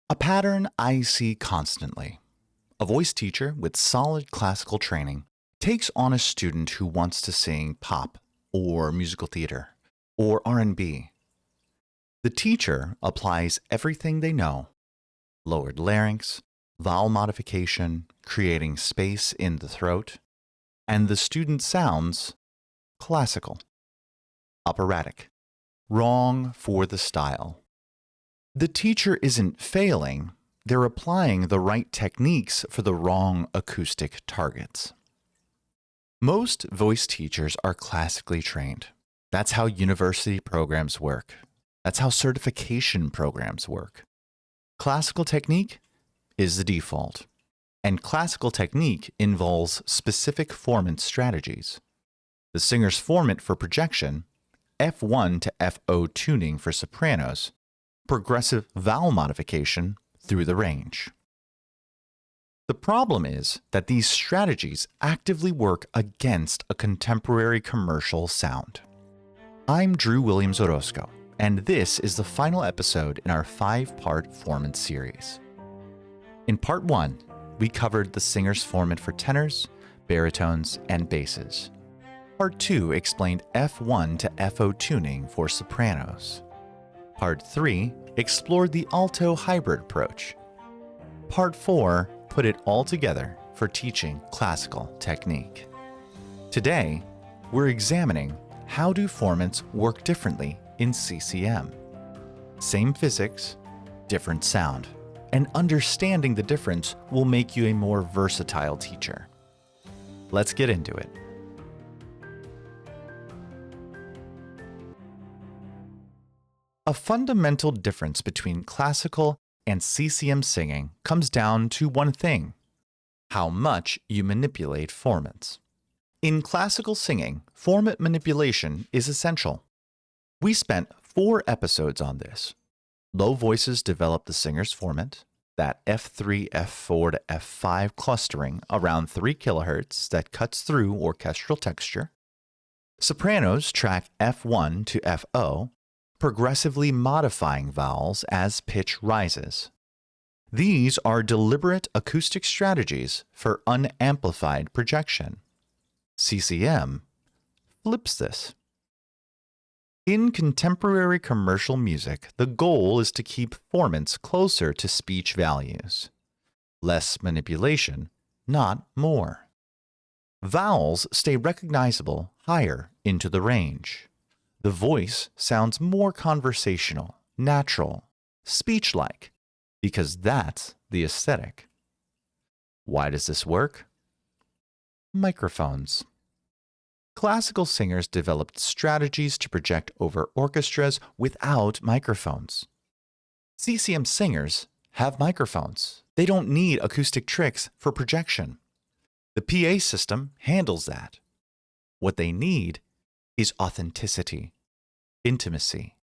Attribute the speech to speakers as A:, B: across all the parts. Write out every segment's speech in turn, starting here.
A: A pattern I see constantly. A voice teacher with solid classical training takes on a student who wants to sing pop or musical theater or R&B. The teacher applies everything they know: lowered larynx, vowel modification, creating space in the throat, and the student sounds classical, operatic, wrong for the style. The teacher isn't failing, they're applying the right techniques for the wrong acoustic targets. Most voice teachers are classically trained. That's how university programs work. That's how certification programs work. Classical technique is the default, and classical technique involves specific formant strategies. The singer's formant for projection, F1 to FO tuning for sopranos, progressive vowel modification through the range. The problem is that these strategies actively work against a contemporary commercial sound. I'm Drew Williams Orozco, and this is the final episode in our 5-part formant series. In part 1, we covered the singer's formant for tenors, baritones, and basses. Part 2 explained F1 to FO tuning for sopranos. Part 3 explored the alto hybrid approach. Part 4 put it all together for teaching classical technique. Today, we're examining how do formants work differently in CCM. Same physics, different sound, and understanding the difference will make you a more versatile teacher. Let's get into it. A fundamental difference between classical and CCM singing comes down to one thing: how much you manipulate formants. In classical singing, formant manipulation is essential. We spent 4 episodes on this. Low voices develop the singer's formant, that F3, F4 to F5 clustering around 3 kHz that cuts through orchestral texture. Sopranos track F1 to FO, progressively modifying vowels as pitch rises. These are deliberate acoustic strategies for unamplified projection. CCM flips this. In contemporary commercial music, the goal is to keep formants closer to speech values. Less manipulation, not more. Vowels stay recognizable higher into the range. The voice sounds more conversational, natural, speech-like, because that's the aesthetic. Why does this work? Microphones. Classical singers developed strategies to project over orchestras without microphones. CCM singers have microphones. They don't need acoustic tricks for projection. The PA system handles that. What they need is authenticity, intimacy,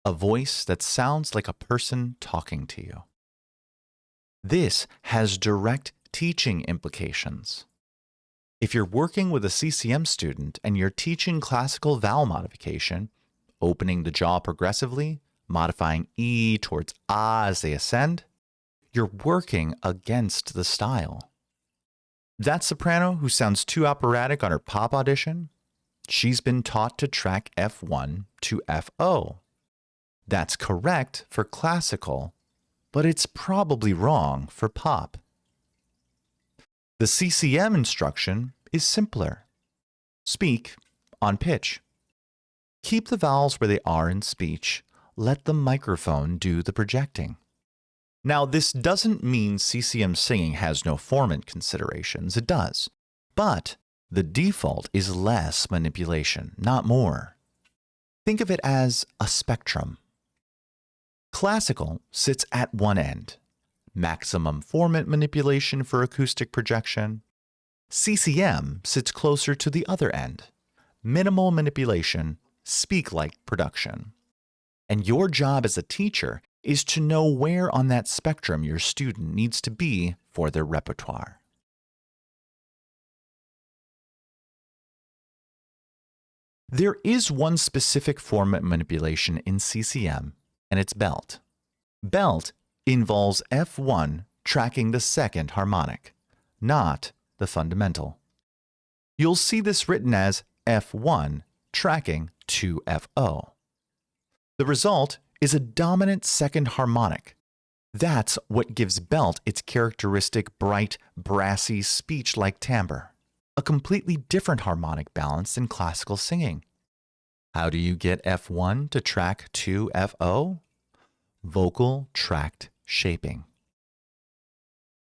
A: a voice that sounds like a person talking to you. This has direct teaching implications. If you're working with a CCM student and you're teaching classical vowel modification, opening the jaw progressively, modifying E towards A as they ascend, you're working against the style. That soprano who sounds too operatic on her pop audition, she's been taught to track F1 to FO. That's correct for classical, but it's probably wrong for pop. The CCM instruction is simpler. Speak on pitch. Keep the vowels where they are in speech. Let the microphone do the projecting. Now, this doesn't mean CCM singing has no formant considerations. It does. But the default is less manipulation, not more. Think of it as a spectrum. Classical sits at one end. Maximum formant manipulation for acoustic projection. CCM sits closer to the other end. Minimal manipulation, speak-like production. And your job as a teacher is to know where on that spectrum your student needs to be for their repertoire. There is one specific formant manipulation in CCM, and it's belt. Belt involves F1 tracking the second harmonic, not the fundamental. You'll see this written as F1 tracking 2FO. The result is a dominant second harmonic. That's what gives belt its characteristic bright, brassy, speech-like timbre, a completely different harmonic balance than classical singing. How do you get F1 to track 2FO? Vocal tract shaping.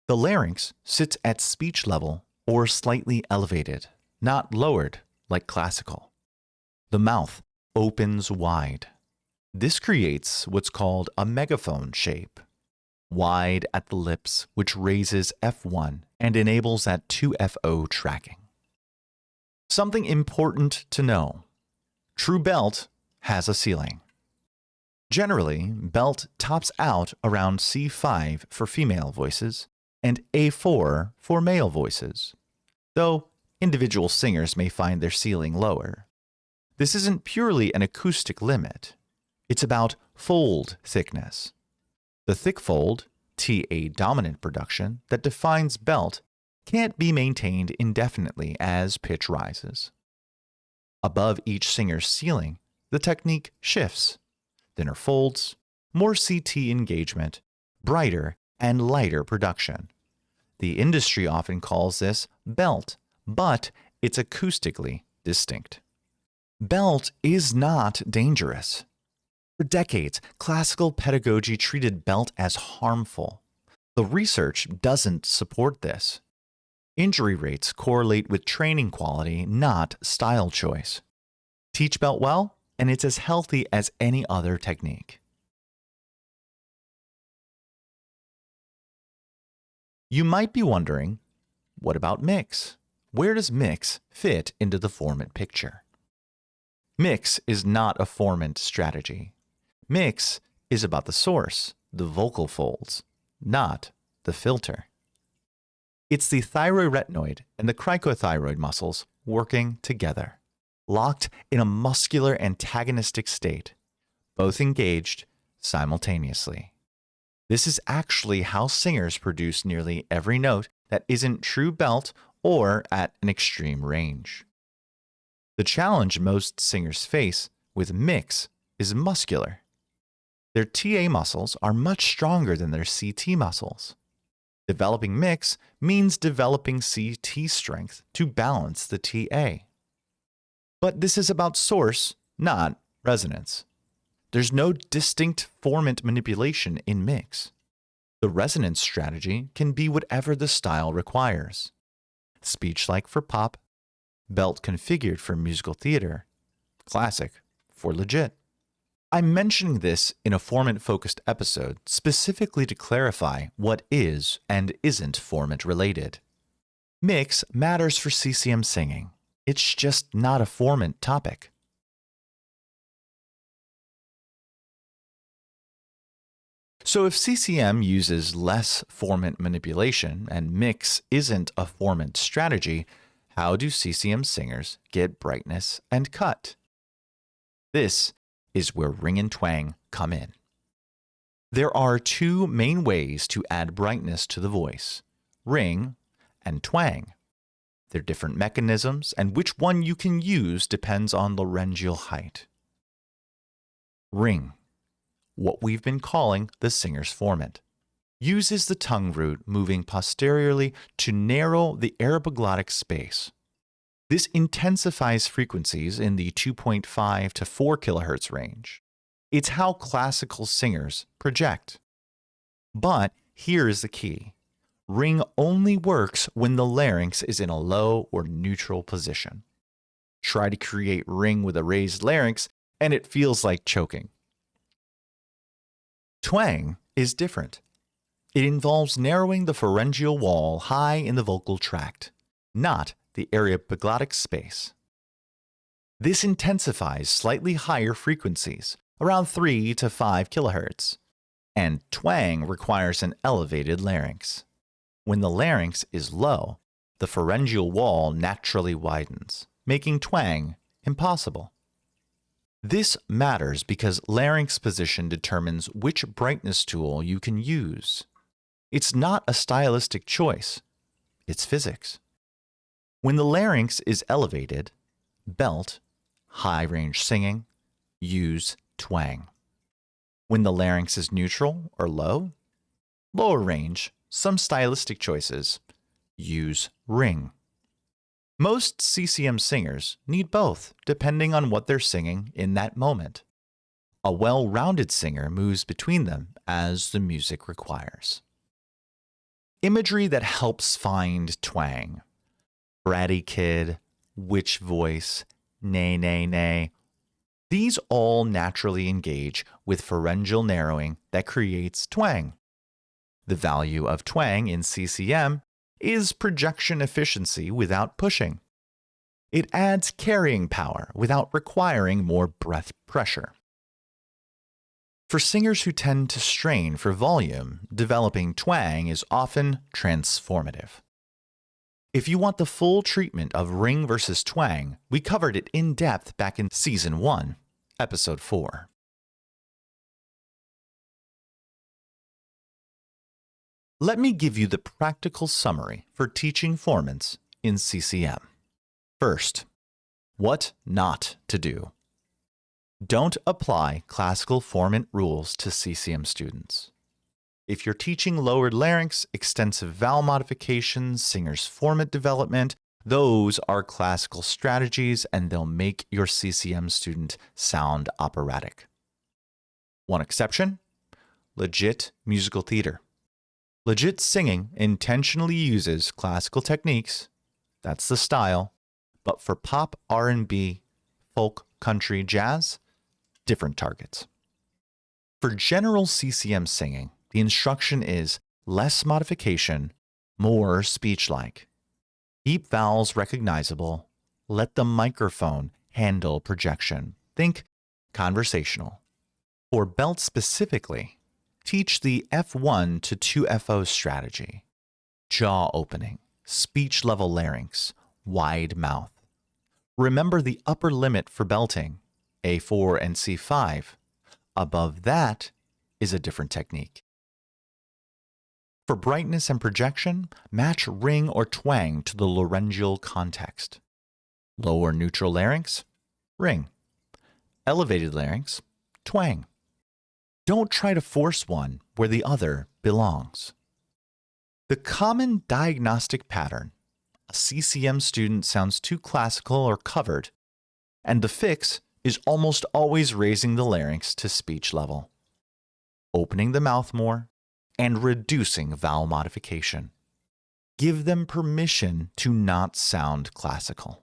A: The larynx sits at speech level or slightly elevated, not lowered like classical. The mouth opens wide. This creates what's called a megaphone shape, wide at the lips, which raises F1 and enables that 2FO tracking. Something important to know: true belt has a ceiling. Generally, belt tops out around C5 for female voices and A4 for male voices, though individual singers may find their ceiling lower. This isn't purely an acoustic limit. It's about fold thickness. The thick fold, TA dominant production, that defines belt can't be maintained indefinitely as pitch rises. Above each singer's ceiling, the technique shifts. Thinner folds, more CT engagement, brighter and lighter production. The industry often calls this belt, but it's acoustically distinct. Belt is not dangerous. For decades, classical pedagogy treated belt as harmful. The research doesn't support this. Injury rates correlate with training quality, not style choice. Teach belt well, and it's as healthy as any other technique. You might be wondering, what about mix? Where does mix fit into the Formant picture? Mix is not a Formant strategy. Mix is about the source, the vocal folds, not the filter. It's the thyroretinoid and the cricothyroid muscles working together, locked in a muscular antagonistic state, both engaged simultaneously. This is actually how singers produce nearly every note that isn't true belt or at an extreme range. The challenge most singers face with mix is muscular. Their TA muscles are much stronger than their CT muscles. Developing mix means developing CT strength to balance the TA. But this is about source, not resonance. There's no distinct Formant manipulation in mix. The resonance strategy can be whatever the style requires. Speech-like for pop, belt configured for musical theater, classic for legit. I'm mentioning this in a Formant-focused episode specifically to clarify what is and isn't Formant related. Mix matters for CCM singing. It's just not a Formant topic. So if CCM uses less Formant manipulation and mix isn't a Formant strategy, how do CCM singers get brightness and cut? This is where ring and twang come in. There are two main ways to add brightness to the voice: ring and twang. They're different mechanisms, and which one you can use depends on laryngeal height. Ring, what we've been calling the singer's formant, uses the tongue root moving posteriorly to narrow the arabiglottic space. This intensifies frequencies in the 2.5 to 4 kHz range. It's how classical singers project. But here is the key. Ring only works when the larynx is in a low or neutral position. Try to create ring with a raised larynx, and it feels like choking. Twang is different. It involves narrowing the pharyngeal wall high in the vocal tract, not the arabiglottic space. This intensifies slightly higher frequencies, around 3 to 5 kHz, and twang requires an elevated larynx. When the larynx is low, the pharyngeal wall naturally widens, making twang impossible. This matters because larynx position determines which brightness tool you can use. It's not a stylistic choice, it's physics. When the larynx is elevated, belt, high range singing, use twang. When the larynx is neutral or low, lower range, some stylistic choices, use ring. Most CCM singers need both, depending on what they're singing in that moment. A well-rounded singer moves between them as the music requires. Imagery that helps find twang. Bratty kid, witch voice, nay, nay, nay. These all naturally engage with pharyngeal narrowing that creates twang. The value of twang in CCM is projection efficiency without pushing. It adds carrying power without requiring more breath pressure. For singers who tend to strain for volume, developing twang is often transformative. If you want the full treatment of ring versus twang, we covered it in depth back in Season 1, Episode 4. Let me give you the practical summary for teaching formants in CCM. First, what not to do. Don't apply classical formant rules to CCM students. If you're teaching lowered larynx, extensive vowel modifications, singer's formant development, those are classical strategies and they'll make your CCM student sound operatic. One exception, legit musical theater. Legit singing intentionally uses classical techniques, that's the style, but for pop, R&B, folk, country, jazz, different targets. For general CCM singing, the instruction is less modification, more speech-like. Keep vowels recognizable, let the microphone handle projection. Think conversational. For belt specifically, teach the F1 to 2FO strategy. Jaw opening, speech level larynx, wide mouth. Remember the upper limit for belting, A4 and C5. Above that is a different technique. For brightness and projection, match ring or twang to the laryngeal context. Lower neutral larynx, ring. Elevated larynx, twang. Don't try to force one where the other belongs. The common diagnostic pattern, a CCM student sounds too classical or covered, and the fix is almost always raising the larynx to speech level, opening the mouth more, and reducing vowel modification. Give them permission to not sound classical.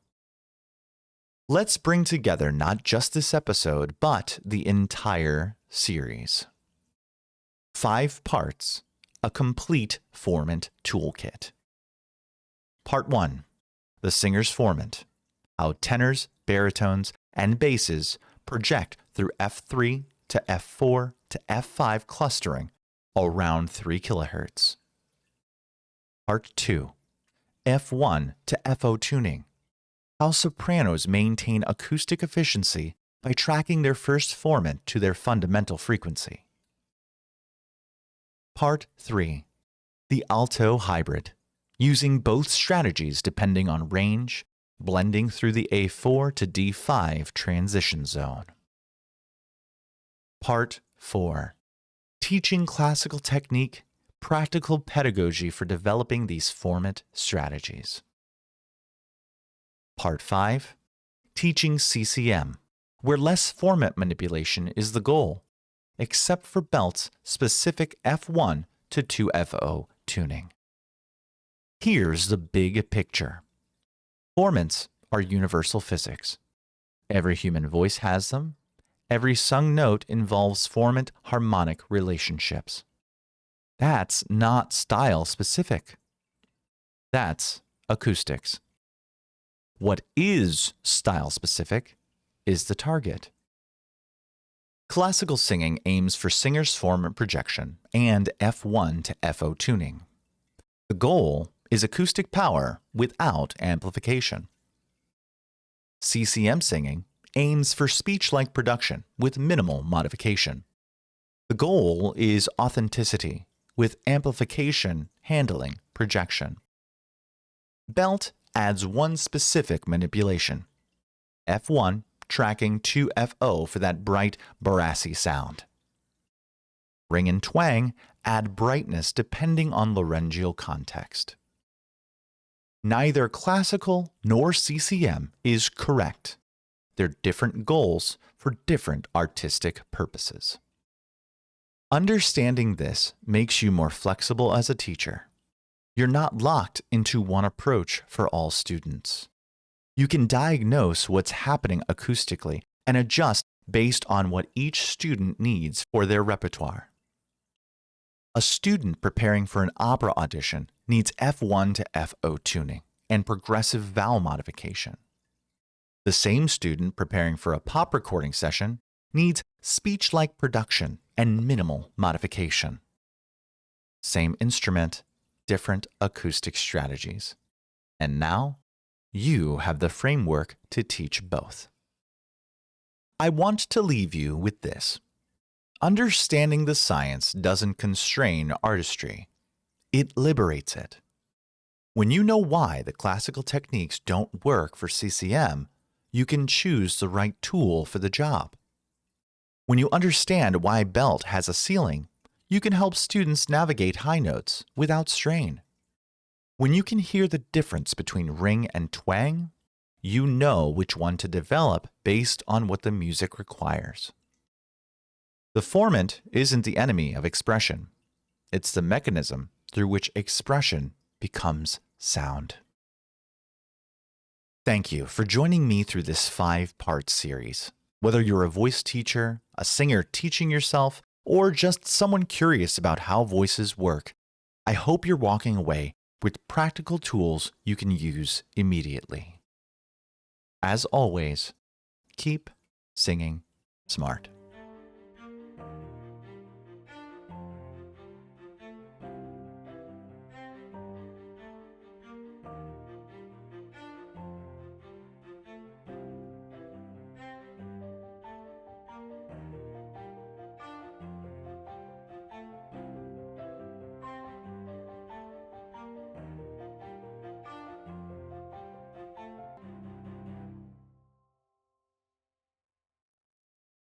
A: Let's bring together not just this episode, but the entire series. 5 parts, a complete formant toolkit. Part 1, the singer's formant, how tenors, baritones, and basses project through F3 to F4 to F5 clustering around 3 kHz. Part 2, F1 to FO tuning, how sopranos maintain acoustic efficiency by tracking their first formant to their fundamental frequency. Part 3, the alto hybrid, using both strategies depending on range, blending through the A4 to D5 transition zone. Part 4, teaching classical technique, practical pedagogy for developing these formant strategies. Part 5, teaching CCM, where less formant manipulation is the goal, except for belts specific F1 to 2FO tuning. Here's the big picture. Formants are universal physics. Every human voice has them. Every sung note involves formant harmonic relationships. That's not style specific. That's acoustics. What is style specific is the target. Classical singing aims for singer's formant projection and F1 to FO tuning. The goal is acoustic power without amplification. CCM singing aims for speech-like production with minimal modification. The goal is authenticity, with amplification handling projection. Belt adds one specific manipulation. F1 tracking to FO for that bright, brassy sound. Ring and twang add brightness depending on laryngeal context. Neither classical nor CCM is correct. They're different goals for different artistic purposes. Understanding this makes you more flexible as a teacher. You're not locked into one approach for all students. You can diagnose what's happening acoustically and adjust based on what each student needs for their repertoire. A student preparing for an opera audition needs F1 to FO tuning and progressive vowel modification. The same student preparing for a pop recording session needs speech-like production and minimal modification. Same instrument, different acoustic strategies. And now, you have the framework to teach both. I want to leave you with this. Understanding the science doesn't constrain artistry. It liberates it. When you know why the classical techniques don't work for CCM, you can choose the right tool for the job. When you understand why belt has a ceiling, you can help students navigate high notes without strain. When you can hear the difference between ring and twang, you know which one to develop based on what the music requires. The formant isn't the enemy of expression. It's the mechanism through which expression becomes sound. Thank you for joining me through this 5-part series. Whether you're a voice teacher, a singer teaching yourself, or just someone curious about how voices work, I hope you're walking away with practical tools you can use immediately. As always, keep singing smart.